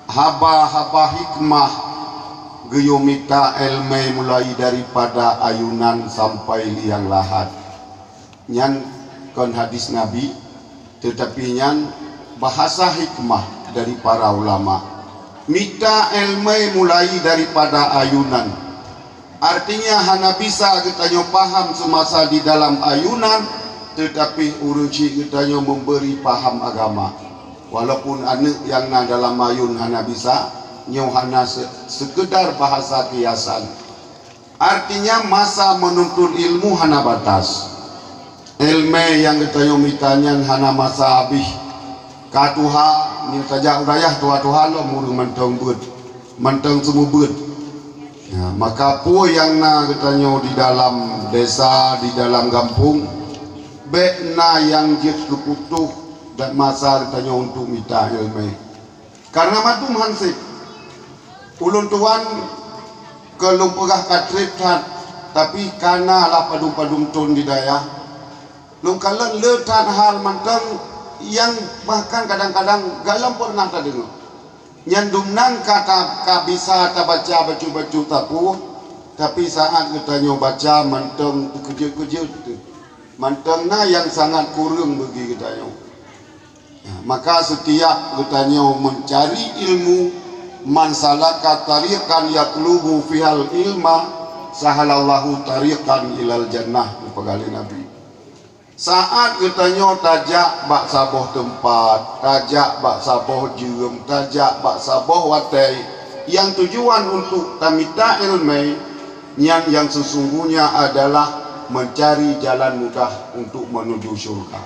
haba-haba hikmah geyomita ilmu mulai daripada ayunan sampai liang lahat. Nyan kon hadis Nabi, tetapi nyan bahasa hikmah dari para ulama. Mita ilmu mulai daripada ayunan. Artinya hana bisa kita paham semasa di dalam ayunan, tetapi uruci kita memberi paham agama. Walaupun anak yang na dalam ayun hana bisa, hana sekedar bahasa kiasan. Artinya masa menuntut ilmu hana batas. Ilmu yang kita mitanya hana masa habis. Katuha ni saja urayah tua-tua lo murung mentong bud, mentong semua bud. Ya, maka pu yang na katanya di dalam desa, di dalam kampung, bekna yang jit keputuh dan masa katanya untuk minta ilmu. Karena matum hansip, ulun tuan kelumpegah katrip tapi karena lah padum-padum tun di daya, lungkalan letan hal manteng yang bahkan kadang-kadang galam pernah tak dengar. Nyandumnan kata kabisa tak baca baju-baju tapu, tapi saat katanya baca manteng kerja-kerja tu, mantengna yang sangat kurang bagi katanya. Ya, maka setiap katanya mencari ilmu, man salaka tariqan yatlubu fihal ilma, sahalallahu tariqan ilal jannah, pegali Nabi. Saat katanya tajak bak saboh tempat, tajak bak saboh jurem, tajak bak saboh watai, yang tujuan untuk tamita ilmu yang sesungguhnya adalah mencari jalan mudah untuk menuju syurga.